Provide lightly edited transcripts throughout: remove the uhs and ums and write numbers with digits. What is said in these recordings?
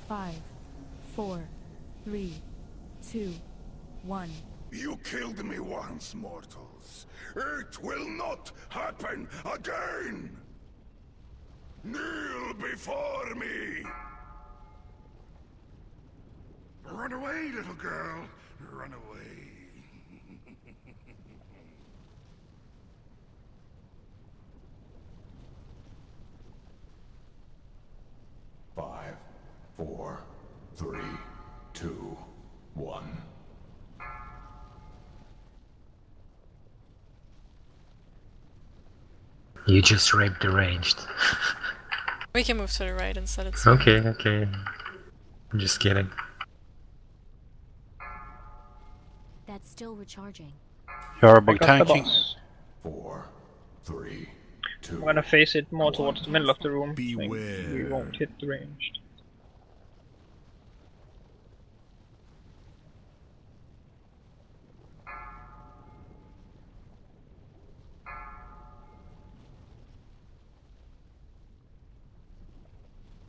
5, 4, 3, 2, 1. You killed me once, mortals. It will not happen again! Kneel before me! Run away, little girl. Run away. Five, 4, 3, 2, 1. You just raped the ranged. We can move to the right instead. It's Okay, okay. I'm just kidding. That's still recharging. You're bug tanking. 4, 3, 2. I'm gonna face it more towards the middle of the room. Beware. So we won't hit the ranged.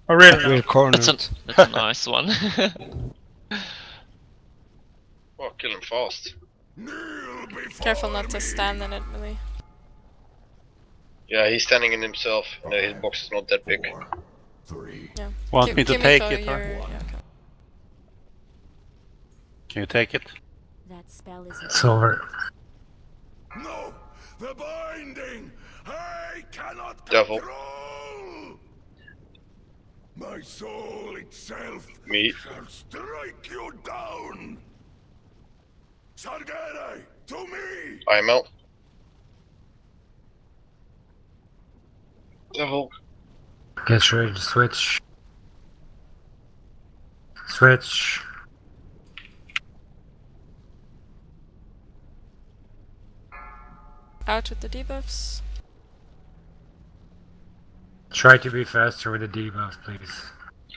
Oh really? We're cornered. That's a nice one. Oh, kill him fast. careful not to stand in it, really. Yeah, he's standing in himself. No, his box is not that big. 4, 3. Yeah. Want me to take it, or huh? yeah, okay. Can you take it? That spell is It's over. No! The binding! I cannot Devil. control! My soul itself Me. shall strike you down! Sargere, to me! I'm out. Devil. Get ready to switch. Switch. Out with the debuffs. Try to be faster with the debuff, please.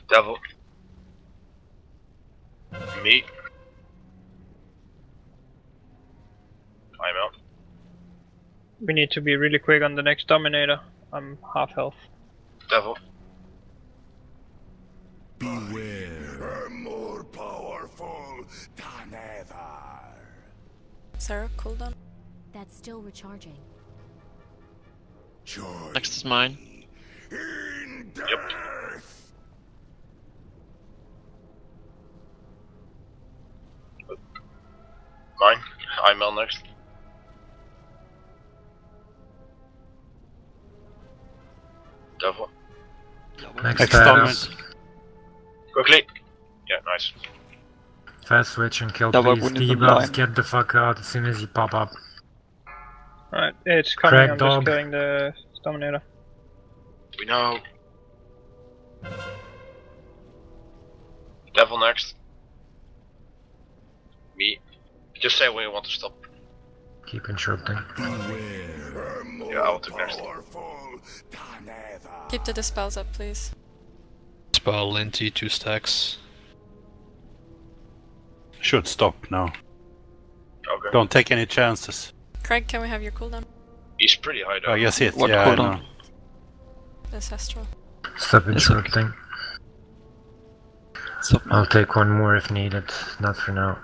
Devil. Me. I'm out. We need to be really quick on the next Dominator. I'm half health. Devil. Beware. I'm more powerful than ever. Sarah, cooldown. That's still recharging. Join Next is mine. in death. Mine. I'm out next. Devil. Next Next status. Quickly. Yeah, nice. Fast switch and kill, Double please. wounded Debuffs, line. get the fuck out as soon as you pop up. Alright, it's coming. Crack I'm dog. just killing the Dominator. We know. Devil next. Me. Just say when you want to stop. Keep interrupting. Beware. I'm more Yeah, I'll take next. powerful than ever. Keep the dispels up, please. Spell Linty, 2 stacks. Should stop now. Okay. Don't take any chances. Craig, can we have your cooldown? He's pretty high though. Oh, yes, it. What Yeah, I cooldown? know. Ancestral. Stop It's interrupting. Stop now. I'll take one more if needed. Not for now.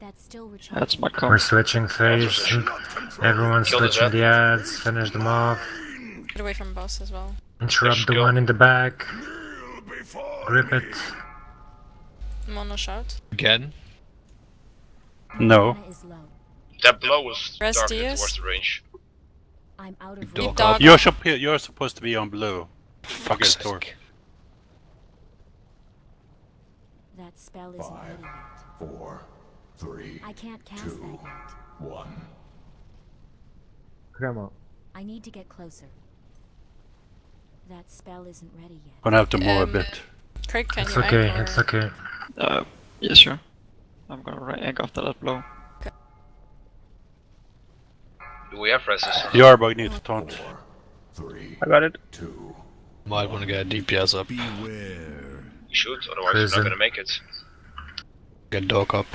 That's still recharging. That's my We're comp. switching phase. Everyone's Kill the switching Zed. the ads. Finish them off. Get away from boss as well. Interrupt the go. one in the back. Kneel before Grip it. Mono shout. Again? No. Mana is low. That blow was Rest targeted Diaz. towards the range. I'm out of Dog range. Dog. You're supposed to be on blue. Fuck's Fuck it, sake. That spell isn't 5, ready yet. 4, 3, I can't cast 2, that yet. 1. I need to get closer. That spell isn't ready yet. Gonna have to move a bit. Craig, can It's you okay, anchor? it's okay. Yeah, sure. I'm gonna right egg after that blow. Do we have resist? Yarbug needs to taunt. 4, 3, I got it. 2. Might wanna get DPS up. Beware. You should, otherwise you're Prison. not gonna make it. Get dog up.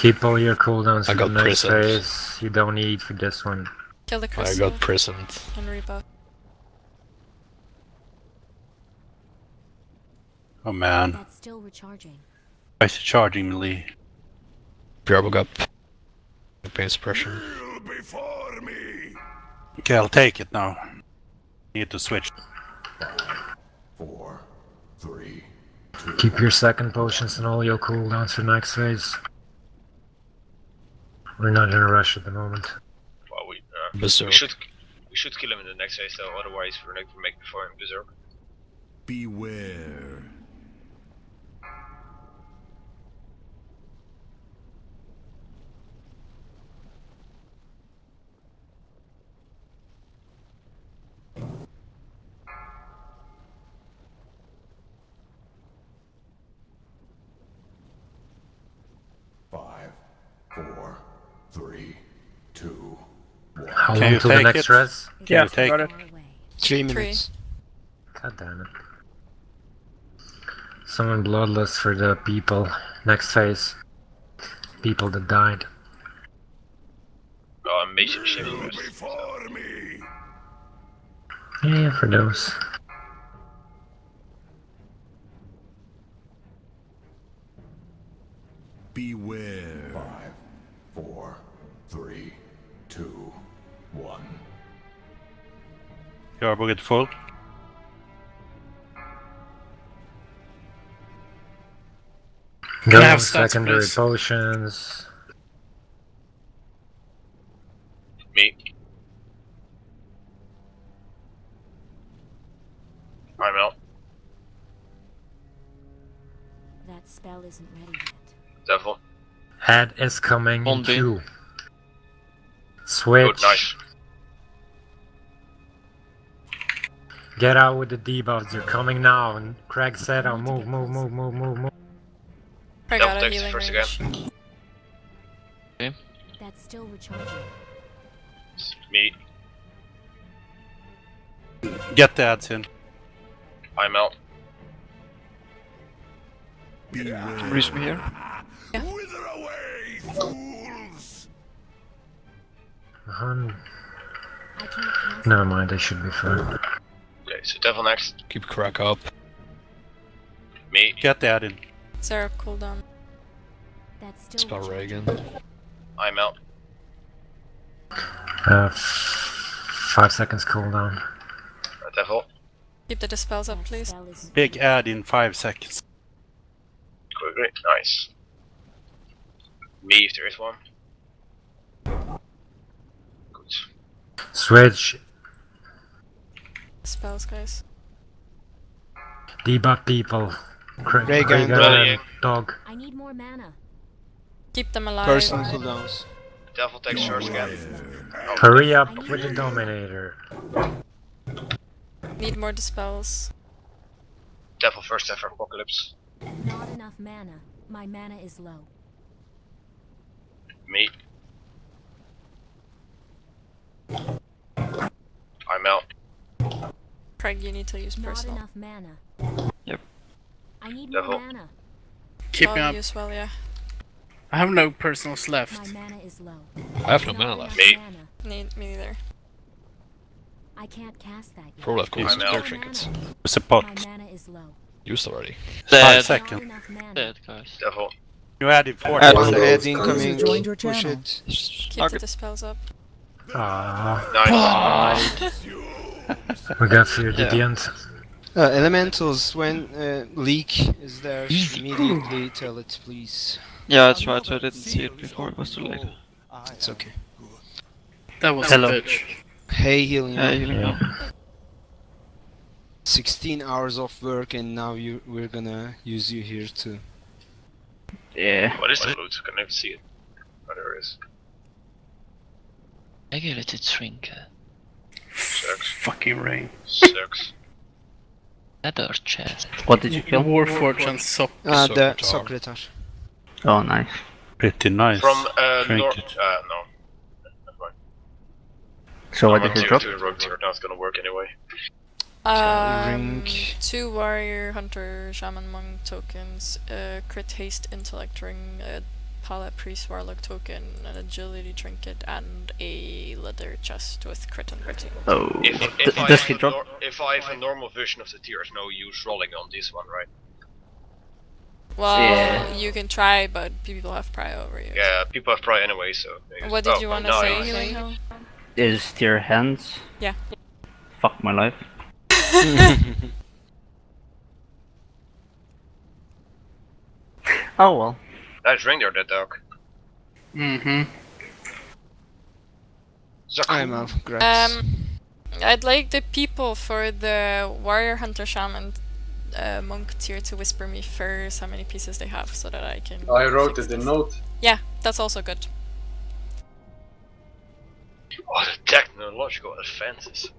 Keep all your cooldowns I for got the next prisoned. phase. You don't need for this one. Kill the I crystal got prisoned. and rebuff. Oh man. That's still recharging. Why is it charging melee? Bjarbo got pain suppression. Kneel before me. Okay, I'll take it now. Need to switch. 4, 3. Keep your second potions and all your cooldowns for next phase. We're not in a rush at the moment. Well, we Berserk. should kill him in the next phase though. Otherwise, we're not gonna make before him berserk. Beware. Five, 4, 3, 2, 1. How Can long you till the take next it? res? Yeah, take- got it. Far away. 3 3. minutes. God damn it. Summon Bloodlust for the people. Next phase. People that died. Oh, I'm making shit Kneel first. before me. Yeah, for those. Beware. 5, 4, 3, 2, 1. Yarbo get full. Go I have stats, secondary please? potions. Me. I'm out. That spell isn't ready yet. Devil. Head is coming in On B. Q. Switch. Good, nice. Get out with the debuffs. They're coming now. And Craig said, "Oh, move, move, move, move, move, move." I Double got a text healing first range. again. That's still recharging. It's me. Get the ads in. I'm out. Beware. Reach me here. Yeah. Wither away, fools! I can't cancel. Never mind, they should be fine. Okay, so Devil next. Keep crack up. Me. Get the ad in. Zero cooldown. That's still Spell recharging. Reagan. I'm out. 5 seconds cooldown. Devil. Keep the dispels up, That please. spell isn't Big ad in 5 seconds. Great. Nice. Me if there is one. Good. Switch. Spells, guys. Debuff people. Reagan. Krieger, dog. I need more mana. Keep them alive. Personal cooldowns. Devil takes charge again. Oh, Hurry up with the Dominator. Need more dispels. Devil first ever Apocalypse. Not enough mana. My mana is low. Me. I'm out. Craig, you need to use Not personal. enough mana. Yep. I need Devil. more mana. Keep me Oh, up. use well, yeah. I have no personals My left. mana is low. I have no Not mana enough left. Me. mana. Need me neither. I can't cast that yet. Probably have cool I'm out. spare trinkets. It's a My pot. mana is low. Used already. 5 Dead. seconds. Not enough mana. Dead, guys. Devil. You added 40 Add seconds. add incoming. joined your Push channel. it. Keep the dispels up. Nice. We got feared Yeah. at the end. Elementals, when leak is there, immediately tell it, please. Yeah, I tried to. I didn't see it before. It was too late. It's okay. That was Hello. a bitch. Hey, healing. Yeah, up. you know. 16 hours of work, and now we're gonna use you here too. Yeah. What is the loot? I can never see it. Oh, there it is. Regulated trinket. Sucks. Fucking rain. Sucks. Leather chest. What did you kill? Warforged and Sock. The Socrethar. Socrethar. Oh, nice. Pretty nice. From north. Trinket. No. Never mind. So what I'm did you on drop? tier 2 rogue tier. Now it's gonna work anyway. Ring. 2 warrior, hunter, shaman, monk tokens, crit haste, intellect ring, Paladin Priest Warlock token, an agility trinket, and a leather chest with crit and routine. Oh, If does he drop? if I have a normal version of the tier, there's no use rolling on this one, right? Well, Yeah. you can try, but people have prior over you. Yeah, people have probably anyway, so. What did you want to no, say, yeah. Healing Hell? Is tier hands? Yeah. Fuck my life. Oh well. Nice ring there, that dog. Mm-hmm. I'm out. Grax. I'd like the people for the Warrior Hunter Shaman monk tier to whisper me first how many pieces they have so that I can. I wrote fix it in this. note. Yeah, that's also good. Oh, the technological advances.